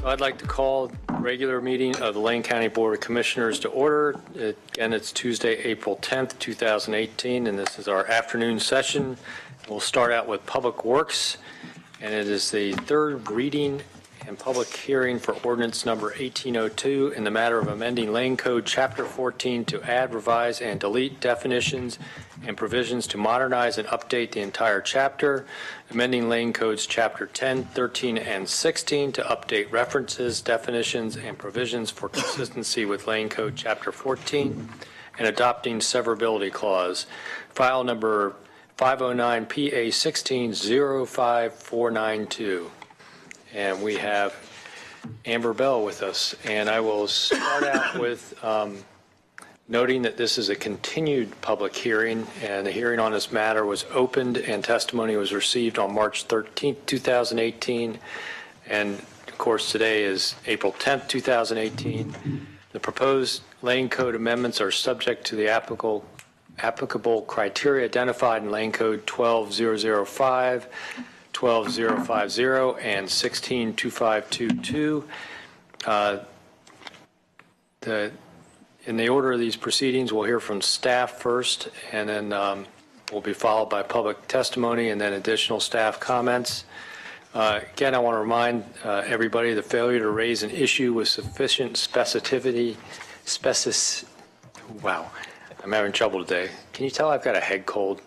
I'd like to call the regular meeting of the Lane County Board of Commissioners to order. Again, it's Tuesday, April 10th, 2018, and this is our afternoon session. We'll start out with Public Works, and it is the third reading and public hearing for ordinance number 1802 in the matter of amending Lane Code Chapter 14 to add, revise, and delete definitions and provisions to modernize and update the entire chapter, amending Lane Codes Chapter 10, 13, and 16 to update references, definitions, and provisions for consistency with Lane Code Chapter 14, and adopting severability clause. File number 509 PA 16-05492. And we have Amber Bell with us. And I will start out with noting that this is a continued public hearing, and the hearing on this matter was opened and testimony was received on March 13th, 2018. And of course, today is April 10th, 2018. The proposed Lane Code amendments are subject to the applicable criteria identified in Lane Code 12005, 12050, and 162522. In the order of these proceedings, we'll hear from staff first, and then will be followed by public testimony and then additional staff comments. Again, I want to remind everybody the failure to raise an issue with sufficient wow, I'm having trouble today. Can you tell I've got a head cold?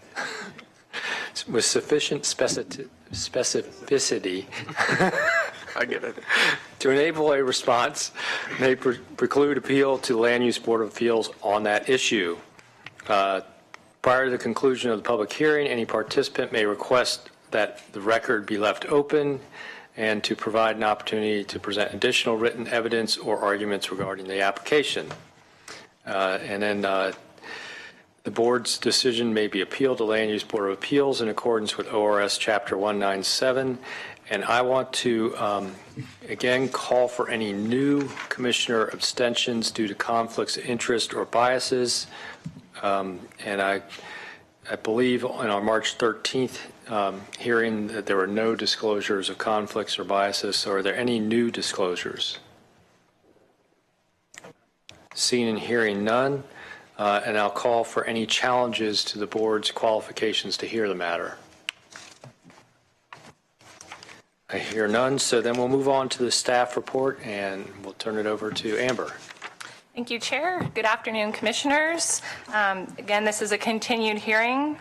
With sufficient specificity, I get it, to enable a response may preclude appeal to the Land Use Board of Appeals on that issue. Prior to the conclusion of the public hearing, any participant may request that the record be left open and to provide an opportunity to present additional written evidence or arguments regarding the application. And then the board's decision may be appealed to Land Use Board of Appeals in accordance with ORS Chapter 197. And I want to, again, call for any new commissioner abstentions due to conflicts of interest or biases. And I believe on our March 13th hearing that there were no disclosures of conflicts or biases. So are there any new disclosures? Seeing and hearing none. And I'll call for any challenges to the board's qualifications to hear the matter. I hear none, so then we'll move on to the staff report and we'll turn it over to Amber. Thank you, Chair. Good afternoon, Commissioners. Again, this is a continued hearing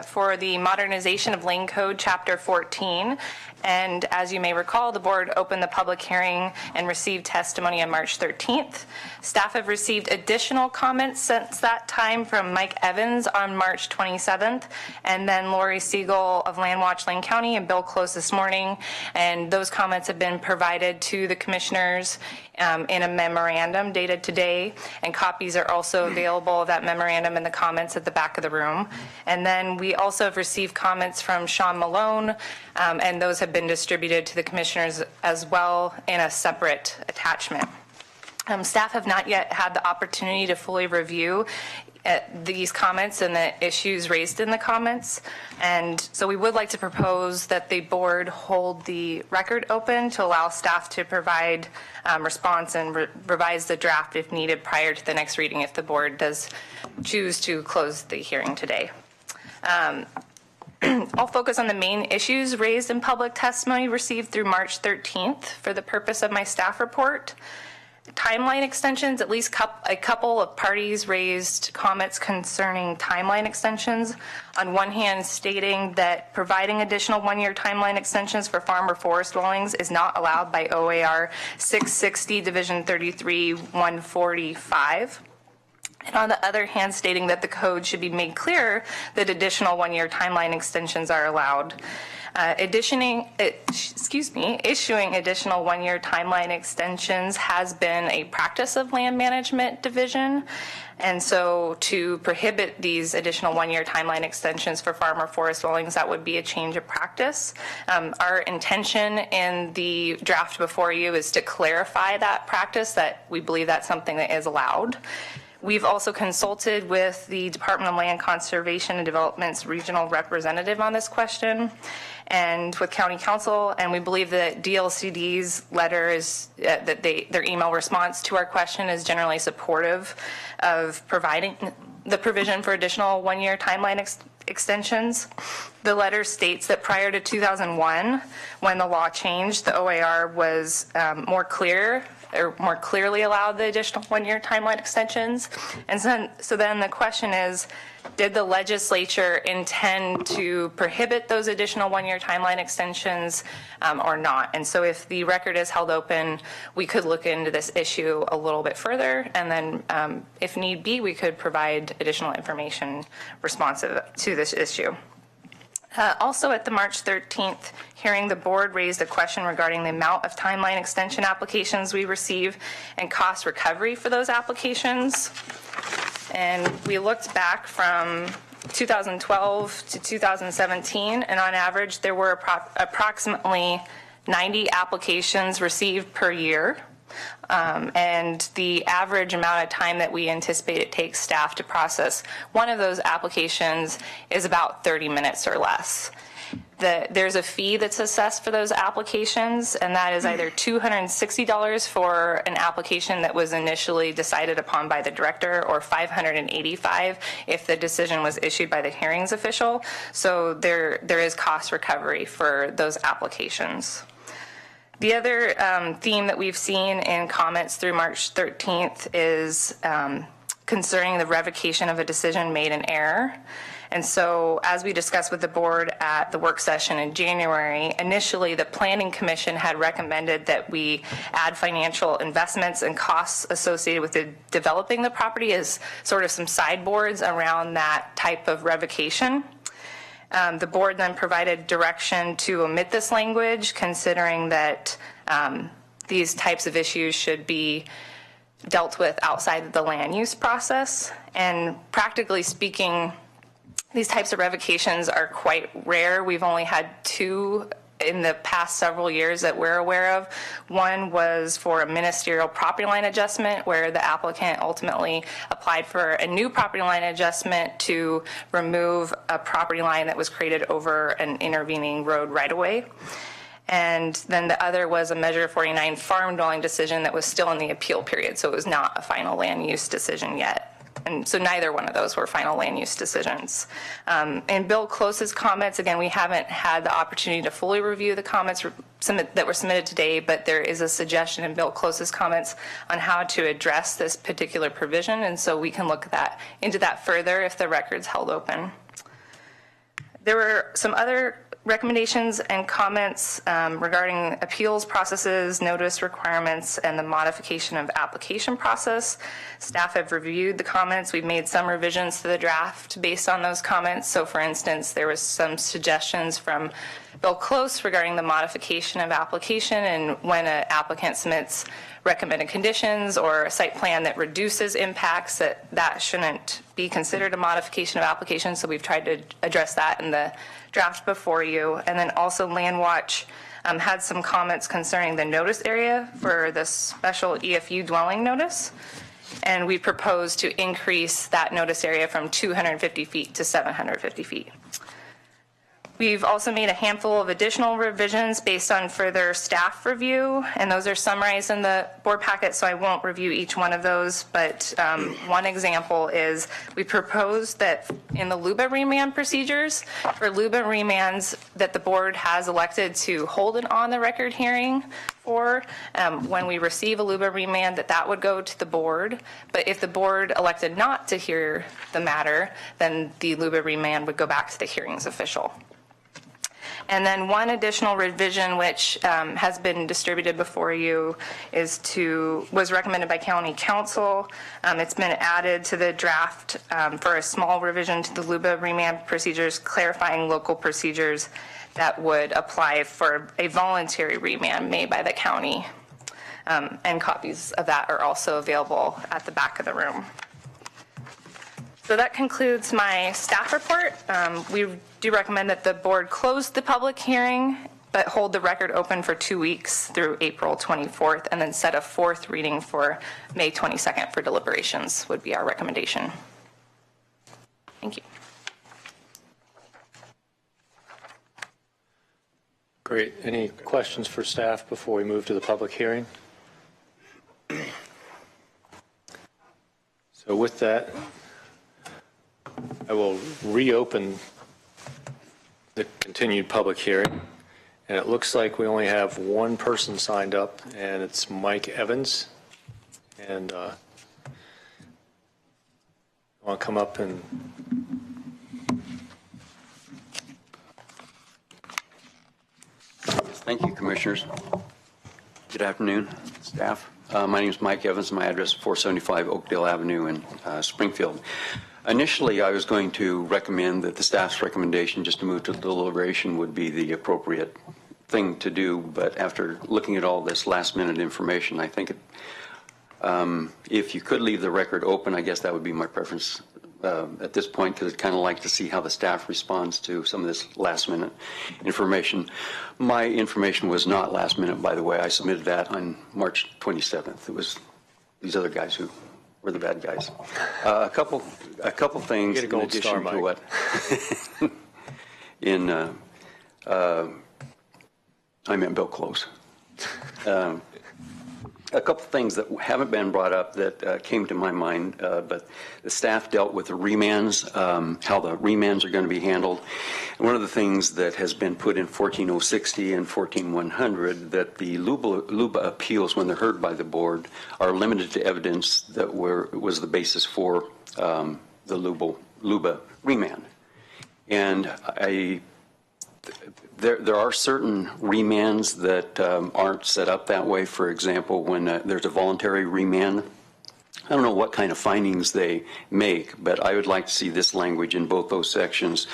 for the modernization of Lane Code Chapter 14. And as you may recall, the board opened the public hearing and received testimony on March 13th. Staff have received additional comments since that time from Mike Evans on March 27th, and then Lori Siegel of Landwatch Lane County and Bill Close this morning. And those comments have been provided to the commissioners in a memorandum dated today, and copies are also available of that memorandum and the comments at the back of the room. And then we also have received comments from Sean Malone, and those have been distributed to the commissioners as well in a separate attachment. Staff have not yet had the opportunity to fully review these comments and the issues raised in the comments. And so we would like to propose that the board hold the record open to allow staff to provide response and revise the draft if needed prior to the next reading if the board does choose to close the hearing today. I'll focus on the main issues raised in public testimony received through March 13th for the purpose of my staff report. Timeline extensions, at least a couple of parties raised comments concerning timeline extensions. On one hand, stating that providing additional one-year timeline extensions for farm or forest dwellings is not allowed by OAR 660 Division 33 145. And on the other hand, stating that the code should be made clear that additional one-year timeline extensions are allowed. Issuing additional one-year timeline extensions has been a practice of Land Management Division. And so to prohibit these additional one-year timeline extensions for farm or forest dwellings, that would be a change of practice. Our intention in the draft before you is to clarify that practice, that we believe that's something that is allowed. We've also consulted with the Department of Land Conservation and Development's regional representative on this question and with County Council, and we believe that DLCD's letter is, their email response to our question is generally supportive of providing the provision for additional one-year timeline extensions. The letter states that prior to 2001, when the law changed, the OAR was more clearly allowed the additional one-year timeline extensions. And so then the question is, did the legislature intend to prohibit those additional one-year timeline extensions or not? And so if the record is held open, we could look into this issue a little bit further, and then if need be, we could provide additional information responsive to this issue. Also at the March 13th hearing, the board raised a question regarding the amount of timeline extension applications we receive and cost recovery for those applications. And we looked back from 2012 to 2017, and on average, there were approximately 90 applications received per year. And the average amount of time that we anticipate it takes staff to process one of those applications is about 30 minutes or less. There's a fee that's assessed for those applications, and that is either $260 for an application that was initially decided upon by the director, or $585 if the decision was issued by the hearings official. So there is cost recovery for those applications. The other theme that we've seen in comments through March 13th is concerning the revocation of a decision made in error. And so as we discussed with the board at the work session in January, initially the Planning Commission had recommended that we add financial investments and costs associated with developing the property as sort of some sideboards around that type of revocation. The board then provided direction to omit this language, considering that these types of issues should be dealt with outside of the land use process. And practically speaking, these types of revocations are quite rare. We've only had two in the past several years that we're aware of. One was for a ministerial property line adjustment, where the applicant ultimately applied for a new property line adjustment to remove a property line that was created over an intervening road right-of-way. And then the other was a Measure 49 farm dwelling decision that was still in the appeal period, so it was not a final land use decision yet. And so neither one of those were final land use decisions. In Bill Close's comments, again, we haven't had the opportunity to fully review the comments that were submitted today, but there is a suggestion in Bill Close's comments on how to address this particular provision, and so we can look into that further if the record's held open. There were some other recommendations and comments regarding appeals processes, notice requirements, and the modification of application process. Staff have reviewed the comments. We've made some revisions to the draft based on those comments. So for instance, there was some suggestions from Bill Close regarding the modification of application, and when an applicant submits recommended conditions or a site plan that reduces impacts, that shouldn't be considered a modification of application. So we've tried to address that in the draft before you. And then also Landwatch had some comments concerning the notice area for the special EFU dwelling notice. And we propose to increase that notice area from 250 feet to 750 feet. We've also made a handful of additional revisions based on further staff review, and those are summarized in the board packet, so I won't review each one of those, but one example is we proposed that in the LUBA remand procedures, for LUBA remands that the board has elected to hold an on-the-record hearing for, when we receive a LUBA remand, that would go to the board, but if the board elected not to hear the matter, then the LUBA remand would go back to the hearings official. And then one additional revision, which has been distributed before you, was recommended by County Council. It's been added to the draft for a small revision to the LUBA remand procedures, clarifying local procedures that would apply for a voluntary remand made by the county. And copies of that are also available at the back of the room. So that concludes my staff report. We do recommend that the board close the public hearing, but hold the record open for 2 weeks through April 24th, and then set a fourth reading for May 22nd for deliberations would be our recommendation. Thank you. Great. Any questions for staff before we move to the public hearing? So with that, I will reopen the continued public hearing. And it looks like we only have one person signed up, and it's Mike Evans. And I want to come up and Thank you, Commissioners. Good afternoon, staff. My name is Mike Evans. My address is 475 Oakdale Avenue in Springfield. Initially, I was going to recommend that the staff's recommendation just to move to deliberation would be the appropriate thing to do, but after looking at all this last-minute information, I think if you could leave the record open, I guess that would be my preference at this point, because I'd kind of like to see how the staff responds to some of this last-minute information. My information was not last-minute, by the way. I submitted that on March 27th. It was these other guys who were the bad guys. A couple things in addition to what I meant Bill Close. A couple things that haven't been brought up that came to my mind, but the staff dealt with the remands, how the remands are going to be handled. And one of the things that has been put in 14060 and 14100, that the LUBA appeals, when they're heard by the board, are limited to evidence that was the basis for the LUBA remand. And there are certain remands that aren't set up that way. For example, when there's a voluntary remand, I don't know what kind of findings they make, but I would like to see this language in both those sections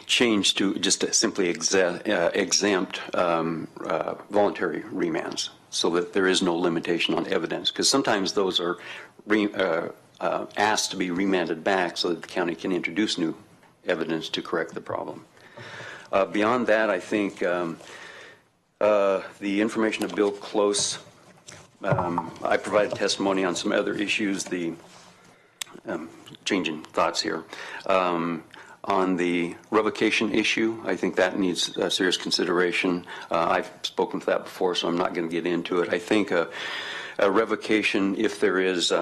changed to just simply exempt voluntary remands, so that there is no limitation on evidence, because sometimes those are asked to be remanded back so that the county can introduce new evidence to correct the problem. Beyond that, I think the information of Bill Close, I provided testimony on some other issues, the changing thoughts here. On the revocation issue, I think that needs serious consideration. I've spoken to that before, so I'm not going to get into it. I think a revocation, if there is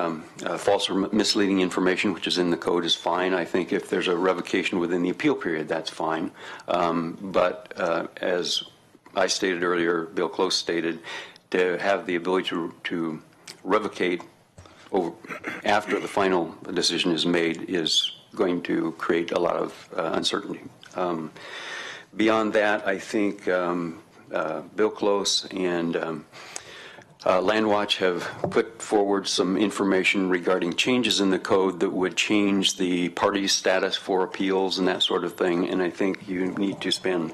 false or misleading information, which is in the code, is fine. I think if there's a revocation within the appeal period, that's fine. But as I stated earlier, Bill Close stated, to have the ability to revocate after the final decision is made is going to create a lot of uncertainty. Beyond that, I think Bill Close and Landwatch have put forward some information regarding changes in the code that would change the party's status for appeals and that sort of thing, and I think you need to spend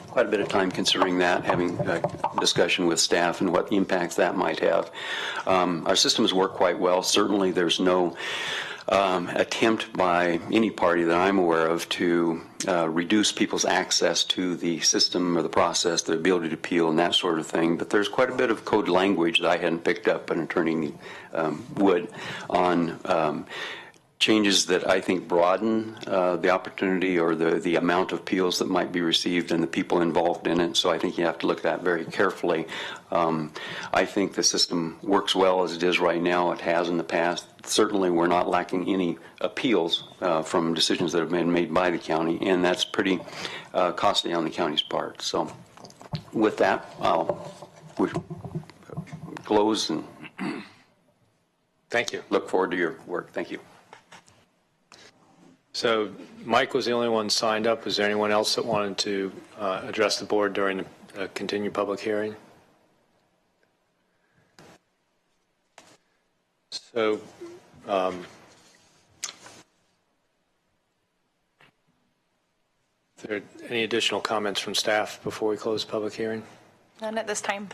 quite a bit of time considering that, having a discussion with staff and what impacts that might have. Our systems work quite well. Certainly there's no attempt by any party that I'm aware of to reduce people's access to the system or the process, the ability to appeal and that sort of thing. But there's quite a bit of code language that I hadn't picked up, an attorney would, on changes that I think broaden the opportunity or the amount of appeals that might be received and the people involved in it. So I think you have to look at that very carefully. I think the system works well as it is right now. It has in the past. Certainly we're not lacking any appeals from decisions that have been made by the county, and that's pretty costly on the county's part. So with that, I'll close and thank you. Look forward to your work. Thank you. So Mike was the only one signed up. Was there anyone else that wanted to address the board during the continued public hearing? So is there any additional comments from staff before we close the public hearing? None at this time.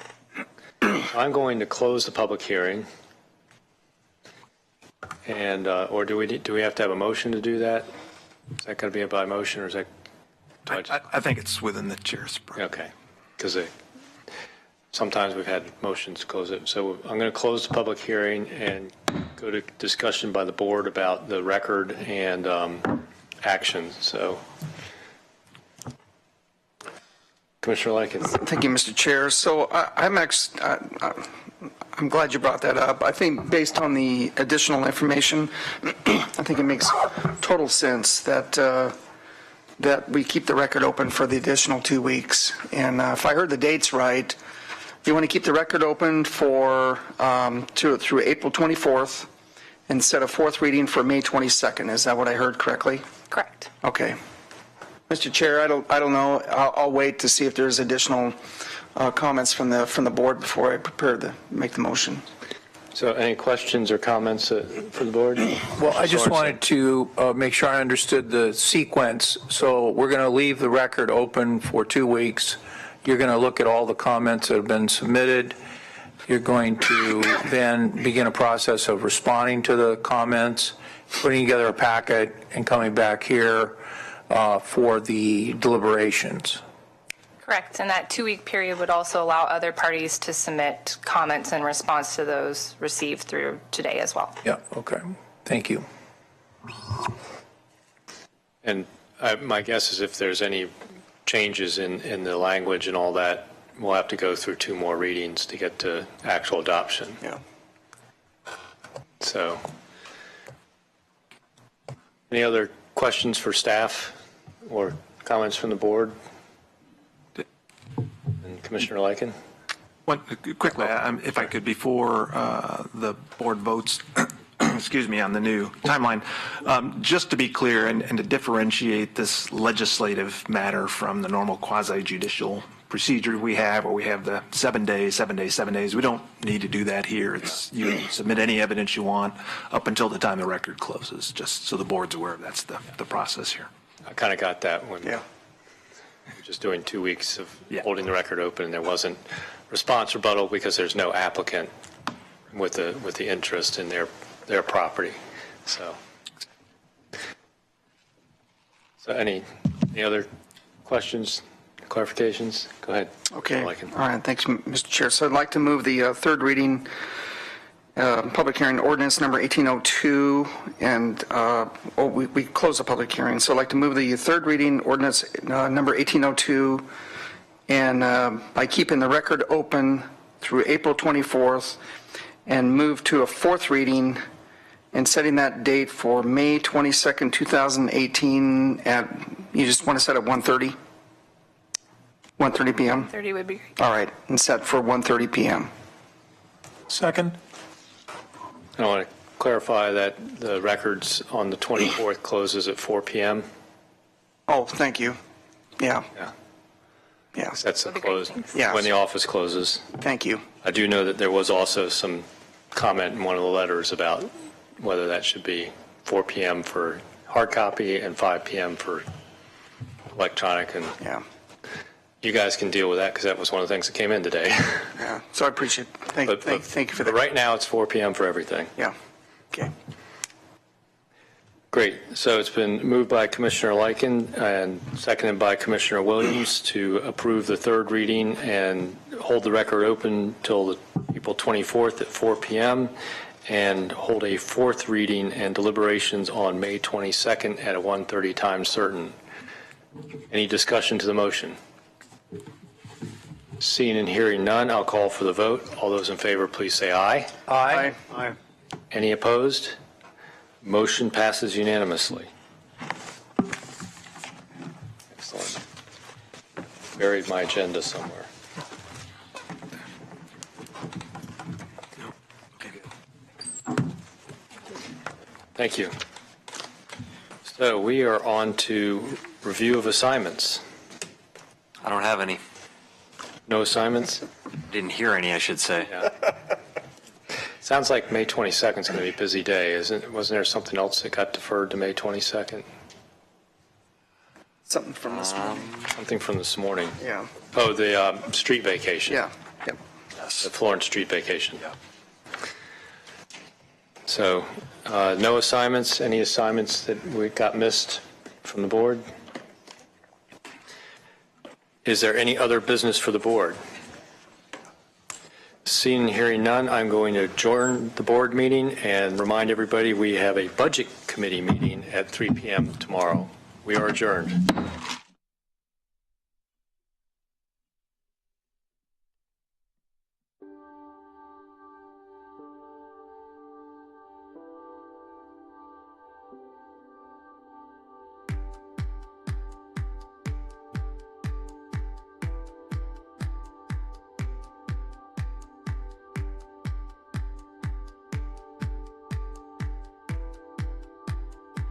I'm going to close the public hearing. And or do we have to have a motion to do that? Is that going to be by motion, or is that? I think it's within the chair's. Okay. because sometimes we've had motions to close it. So I'm going to close the public hearing and go to discussion by the board about the record and action. So, Commissioner Likens. Thank you, Mr. Chair. So I'm glad you brought that up. I think based on the additional information, I think it makes total sense that we keep the record open for the additional 2 weeks. And if I heard the dates right, you want to keep the record open for through April 24th instead of fourth reading for May 22nd. Is that what I heard correctly? Correct. Okay. Mr. Chair, I don't know. I'll wait to see if there's additional comments from the board before I prepare to make the motion. So any questions or comments for the board? Well, I just wanted to make sure I understood the sequence. So we're going to leave the record open for 2 weeks. You're going to look at all the comments that have been submitted. You're going to then begin a process of responding to the comments, putting together a packet, and coming back here for the deliberations. Correct. And that 2-week period would also allow other parties to submit comments in response to those received through today as well. Yeah, okay. Thank you. And my guess is if there's any changes in the language and all that, we'll have to go through 2 more readings to get to actual adoption. Yeah. So, any other questions for staff or comments from the board? And Commissioner Lyken? Quickly, if I could, before the board votes, excuse me, on the new timeline, just to be clear and to differentiate this legislative matter from the normal quasi-judicial procedure we have, where we have the 7 days, 7 days, 7 days. We don't need to do that here. It's you submit any evidence you want up until the time the record closes, just so the board's aware of that's the process here. I kind of got that when Yeah. just doing 2 weeks of Yeah. holding the record open, and there wasn't response rebuttal because there's no applicant with the interest in their property. So any other questions, clarifications? Go ahead. Okay. All right. All right. Thanks, Mr. Chair. So I'd like to move the third reading public hearing ordinance number 1802, and we close the public hearing. So I'd like to move the third reading ordinance number 1802, and by keeping the record open through April 24th, and move to a fourth reading and setting that date for May 22nd, 2018 at, you just want to set at 1:30? 1:30 p.m.? 30 would be great. All right, and set for 1:30 p.m. Second? I want to clarify that the records on the 24th closes at 4 p.m. Oh, thank you. Yeah, Yeah, yeah, that's the That'd be great, close, thanks. Yes. when the office closes. thank you. I do know that there was also some comment in one of the letters about whether that should be 4 p.m. for hard copy and 5 p.m. for electronic, and Yeah, you guys can deal with that because that was one of the things that came in today. yeah. So I appreciate, thank you for But that. right now, it's 4 p.m. for everything. Yeah, okay. Great. So it's been moved by Commissioner Lyken and seconded by Commissioner Williams to approve the third reading and hold the record open till the April 24th at 4 p.m. and hold a fourth reading and deliberations on May 22nd at a 1:30 time certain. Any discussion to the motion? Seeing and hearing none, I'll call for the vote. All those in favor, please say aye. Aye. Any opposed? Motion passes unanimously. Excellent. Buried my agenda somewhere. Thank you. So we are on to review of assignments. I don't have any. No assignments? Didn't hear any, I should say. Yeah. Sounds like May 22nd is going to be a busy day, wasn't there something else that got deferred to May 22nd? Something from this morning. Something from this morning. Yeah, Oh, the street vacation. yeah, yep. The Florence Street vacation. So, no assignments, any assignments that we got missed from the board? Is there any other business for the board? Seeing and hearing none, I'm going to adjourn the board meeting and remind everybody we have a budget committee meeting at 3 p.m. tomorrow. We are adjourned.